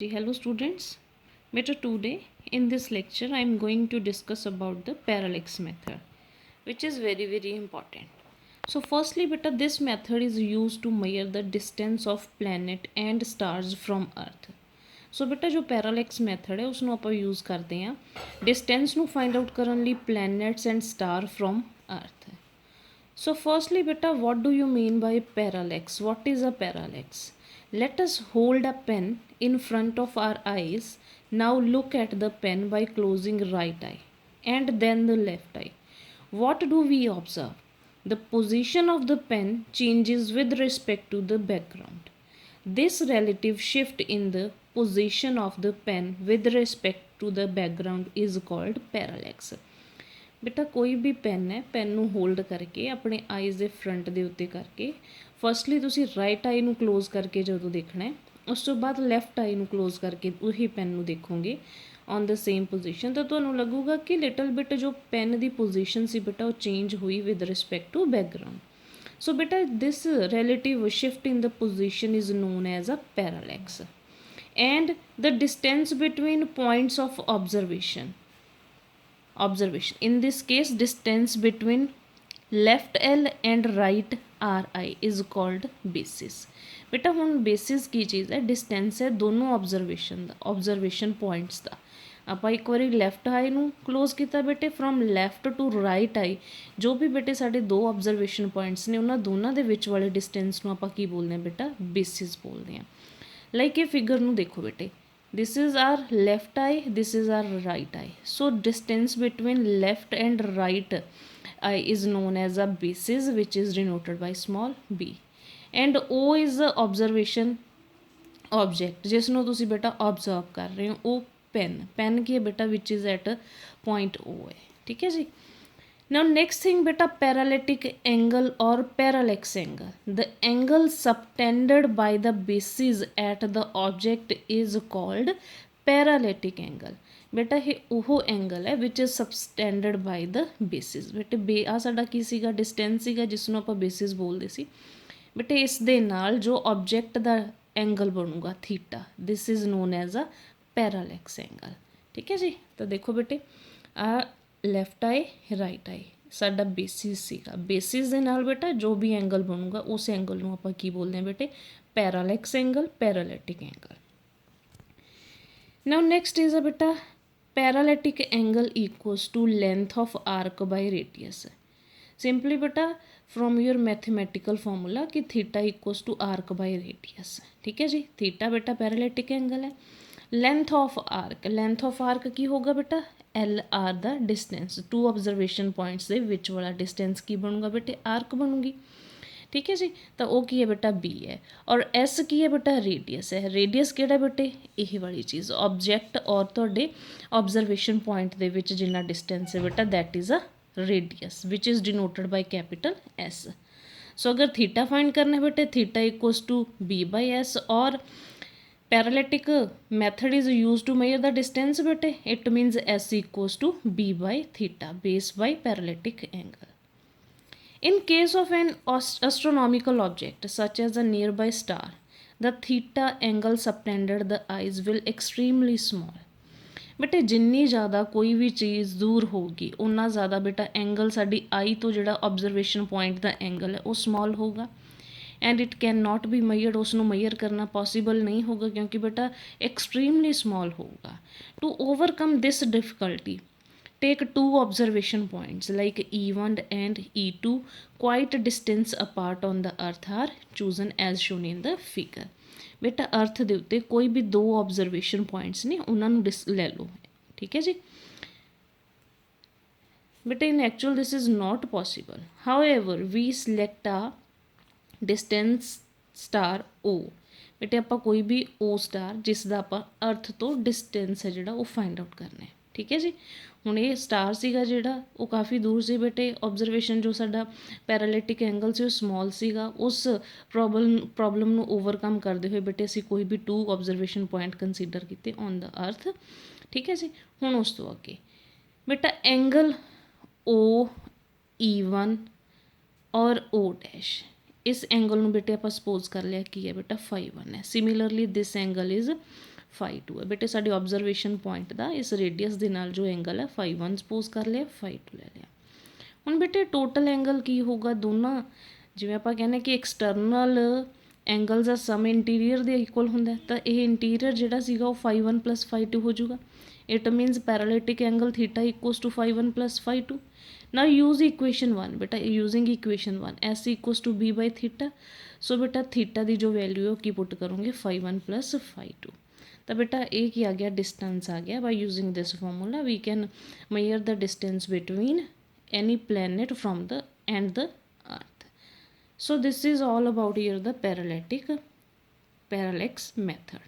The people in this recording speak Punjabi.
Hello students, better today in this lecture I am going to discuss about the parallax method, which is very important. So firstly beta, this method is used to measure the distance of planet and stars from earth. So beta, जो parallax method है उसਨੂੰ ਆਪਾਂ यूज़ ਕਰਦੇ ਹਾਂ distance ਨੂੰ find out ਕਰਨ ਲਈ planets and star from earth. So firstly beta, what do you mean by parallax? What is a parallax? Let us hold a pen in front of our eyes. Now look at the pen by closing right eye and then the left eye. What do we observe? The position of the pen changes with respect to the background. This relative shift in the position of the pen with respect to the background is called parallax. ਬੇਟਾ ਕੋਈ ਵੀ ਪੈਨ ਹੈ, ਪੈਨ ਨੂੰ ਹੋਲਡ ਕਰਕੇ ਆਪਣੇ ਆਈਜ਼ ਦੇ ਫਰੰਟ ਦੇ ਉੱਤੇ ਕਰਕੇ ਫਸਟਲੀ ਤੁਸੀਂ ਰਾਈਟ ਆਈ ਨੂੰ ਕਲੋਜ਼ ਕਰਕੇ ਜਦੋਂ ਦੇਖਣਾ ਹੈ, ਉਸ ਤੋਂ ਬਾਅਦ ਲੈਫਟ ਆਈ ਨੂੰ ਕਲੋਜ਼ ਕਰਕੇ ਉਹੀ ਪੈਨ ਨੂੰ ਦੇਖੋਗੇ ਔਨ ਦ ਸੇਮ ਪੋਜੀਸ਼ਨ, ਤਾਂ ਤੁਹਾਨੂੰ ਲੱਗੂਗਾ ਕਿ ਲਿਟਲ ਬਿਟ ਜੋ ਪੈਨ ਦੀ ਪੋਜੀਸ਼ਨ ਸੀ ਬੇਟਾ ਉਹ ਚੇਂਜ ਹੋਈ with respect to background. So beta, this relative shift in the position is known as a parallax. And the distance between points of observation, in this case distance between left L and right RI is called basis. बेटा ਹੁਣ basis ਕੀ ਚੀਜ਼ ਹੈ? distance ਹੈ ਦੋਨੋਂ observation ਦਾ, observation points ਦਾ. ਆਪਾਂ ਇੱਕ ਵਾਰੀ ਲੈਫਟ ਆਈ ਨੂੰ ਕਲੋਜ਼ ਕੀਤਾ ਬੇਟੇ, ਫਰੋਮ ਲੈਫਟ ਟੂ ਰਾਈਟ ਆਈ ਜੋ ਵੀ ਬੇਟੇ ਸਾਡੇ ਦੋ ਆਬਜ਼ਰਵੇਸ਼ਨ ਪੁਆਇੰਟਸ ਨੇ ਉਹਨਾਂ ਦੋਨਾਂ ਦੇ ਵਿੱਚ ਵਾਲੇ ਡਿਸਟੈਂਸ ਨੂੰ ਆਪਾਂ ਕੀ ਬੋਲਦੇ ਹਾਂ ਬੇਟਾ? ਬੇਸਿਸ ਬੋਲਦੇ ਹਾਂ. ਲਾਈਕ ਇਹ ਫਿਗਰ ਨੂੰ ਦੇਖੋ ਬੇਟੇ, this is our left eye, this is our right eye. So distance between left and right eye is known as a basis, which is denoted by small b. And O is the observation object ਜਿਸ ਨੂੰ ਤੁਸੀਂ ਬੇਟਾ observe ਕਰ ਰਹੇ ਹੋ, ਉਹ ਪੈਨ ਕੀ ਹੈ ਬੇਟਾ? which is at point O ਹੈ. ਠੀਕ ਹੈ ਜੀ. Now next thing beta, parallax angle or parallax angle. The angle subtended by the basis at the object is called parallax angle. ਬੇਟਾ ਇਹ ਉਹ ਐਂਗਲ ਹੈ ਵਿਚ ਇਜ਼ ਸਬਸਟੈਂਡਡ ਬਾਈ ਦ ਬੇਸਿਸ. ਬੇਟੇ ਆ ਸਾਡਾ ਕੀ ਸੀਗਾ? ਡਿਸਟੈਂਸ ਸੀਗਾ ਜਿਸ ਨੂੰ ਆਪਾਂ ਬੇਸਿਸ ਬੋਲਦੇ ਸੀ. ਬੇਟੇ ਇਸ ਦੇ ਨਾਲ ਜੋ ਆਬਜੈਕਟ ਦਾ ਐਂਗਲ ਬਣੂਗਾ theta, this is known as a parallax angle. ਠੀਕ ਹੈ ਜੀ. ਤਾਂ ਦੇਖੋ ਬੇਟੇ, ਆ ਲੈਫਟ ਆਈ ਰਾਈਟ ਆਈ ਸਾਡਾ ਬੇਸਿਸ ਸੀਗਾ. ਬੇਸਿਸ ਦੇ ਨਾਲ ਬੇਟਾ ਜੋ ਵੀ ਐਂਗਲ ਬਣੂਗਾ ਉਸ ਐਂਗਲ ਨੂੰ ਆਪਾਂ ਕੀ ਬੋਲਦੇ ਹਾਂ ਬੇਟੇ? Parallax angle, parallactic angle. Now next is a ਬੇਟਾ parallactic angle equals to length of arc by radius. Simply ਬੇਟਾ from your mathematical formula कि theta equals to arc by radius. ठीक है जी. थीटा बेटा पैरालिटिक एंगल है. लेंथ ऑफ आर्क की होगा बेटा? L R the distance, two observation points के विच वाला डिस्टेंस की बनूगा बेटे? आर्क बनूगी. ठीक है जी. तो वो की है बेटा? बी है. और एस की है बेटा? रेडियस है. रेडियस किहड़ा बेटे? यही वाली चीज़ ऑब्जैक्ट और तुहाडे ऑब्जरवेशन पॉइंट दे विच जिन्ना डिस्टेंस है बेटा that is a radius which is denoted by capital S. So अगर थीटा फाइंड करना है बेटे, theta equals to B by S. और parallactic method is use to measure the distance बेटे, it means S equals to B by theta, base by parallactic angle. In case of an astronomical object such as a nearby star, the theta angle subtended the eyes will extremely small. ਬੇਟੇ ਜਿੰਨੀ ਜ਼ਿਆਦਾ ਕੋਈ ਵੀ ਚੀਜ਼ ਦੂਰ ਹੋਊਗੀ ਉਨਾ ਜ਼ਿਆਦਾ ਬੇਟਾ ਐਂਗਲ ਸਾਡੀ ਆਈ ਤੋਂ ਜਿਹੜਾ ਆਬਜ਼ਰਵੇਸ਼ਨ ਪੁਆਇੰਟ ਦਾ ਐਂਗਲ ਹੈ ਉਹ ਸਮੌਲ ਹੋਊਗਾ. And it can not be measured, ਉਸ ਨੂੰ ਮੇਜਰ ਕਰਨਾ ਪੋਸੀਬਲ ਨਹੀਂ ਹੋਊਗਾ ਕਿਉਂਕਿ ਬੇਟਾ ਐਕਸਟ੍ਰੀਮਲੀ ਸਮੌਲ ਹੋਊਗਾ. To overcome this difficulty, take two observation points like E1 and E2 quite distance apart on the earth are chosen as shown in the figure. ਬੇਟਾ ਅਰਥ ਦੇ ਉੱਤੇ ਕੋਈ ਵੀ ਦੋ ਆਬਜ਼ਰਵੇਸ਼ਨ ਪੁਆਇੰਟਸ ਨੇ ਉਹਨਾਂ ਨੂੰ ਲੈ ਲਓ. ਠੀਕ ਹੈ ਜੀ. ਬੇਟਾ in actual this is not possible. However we select a distance star O. ਬੇਟੇ ਆਪਾਂ ਕੋਈ ਵੀ O ਸਟਾਰ ਜਿਸ ਦਾ ਆਪਾਂ ਅਰਥ ਤੋਂ ਡਿਸਟੈਂਸ ਹੈ ਜਿਹੜਾ ਉਹ ਫਾਈਂਡ ਆਊਟ ਕਰਨਾ ਹੈ. ਠੀਕ ਹੈ ਜੀ. ਹੁਣ ਇਹ ਸਟਾਰ ਸੀਗਾ ਜਿਹੜਾ ਉਹ ਕਾਫੀ ਦੂਰ ਸੀ ਬੇਟੇ. ਆਬਜ਼ਰਵੇਸ਼ਨ ਜੋ ਸਾਡਾ ਪੈਰਾਲਿਟਿਕ ਐਂਗਲ ਸੀ ਉਹ ਸਮੌਲ ਸੀਗਾ. ਉਸ ਪ੍ਰੋਬਲਮ ਨੂੰ ਓਵਰਕਮ ਕਰਦੇ ਹੋਏ ਬੇਟੇ ਅਸੀਂ ਕੋਈ ਵੀ ਟੂ ਆਬਜ਼ਰਵੇਸ਼ਨ ਪੁਆਇੰਟ ਕੰਸੀਡਰ ਕੀਤੇ ਔਨ ਦਾ ਅਰਥ. ਠੀਕ ਹੈ ਜੀ. ਹੁਣ ਉਸ ਤੋਂ ਅੱਗੇ ਬੇਟਾ ਐਂਗਲ OE1 ਔਰ O ਡੈਸ਼, ਇਸ ਐਂਗਲ ਨੂੰ ਬੇਟੇ ਆਪਾਂ ਸਪੋਜ਼ ਕਰ ਲਿਆ ਕੀ ਹੈ ਬੇਟਾ? 5 1 ਹੈ. ਸਿਮਿਲਰਲੀ ਦਿਸ ਐਂਗਲ ਇਜ਼ ਫਾਈ 2 ਹੈ। ਬੇਟੇ ਸਾਡੇ ਆਬਜ਼ਰਵੇਸ਼ਨ ਪੁਆਇੰਟ ਦਾ ਇਸ ਰੇਡੀਅਸ ਦੇ ਨਾਲ ਜੋ ਐਂਗਲ ਹੈ ਫਾਈ 1 ਸਪੋਜ਼ ਕਰ ਲਿਆ, ਫਾਈ 2 ਲੈ ਲਿਆ। ਹੁਣ ਬੇਟੇ ਟੋਟਲ ਐਂਗਲ ਕੀ ਹੋਊਗਾ ਦੋਨਾਂ, ਜਿਵੇਂ ਆਪਾਂ ਕਹਿੰਦੇ ਕਿ ਐਕਸਟਰਨਲ ਐਂਗਲਸ ਦਾ ਸਮ ਇੰਟੀਰੀਅਰ ਦੇ ਇਕੁਅਲ ਹੁੰਦਾ, ਤਾਂ ਇਹ ਇੰਟੀਰੀਅਰ ਜਿਹੜਾ ਸੀਗਾ ਉਹ ਫਾਈ 1 ਪਲੱਸ ਫਾਈ 2 ਹੋ ਜਾਊਗਾ। It means parallactic angle theta equals to phi 1 plus phi 2। now use equation 1 ਬੇਟਾ, using equation 1 s equals to b by theta। ਸੋ ਬੇਟਾ ਥੀਟਾ ਦੀ ਜੋ ਵੈਲਿਊ ਹੈ ਉਹ ਕੀ ਪੁੱਟ ਕਰੋਗੇ, ਫਾਈ 1 ਪਲੱਸ ਫਾਈ 2। ਤਾਂ ਬੇਟਾ ਇਹ ਕੀ ਆ ਗਿਆ, ਡਿਸਟੈਂਸ ਆ ਗਿਆ। By using this formula we can measure the distance between any planet from the and the earth। so this is all about here the parallax method।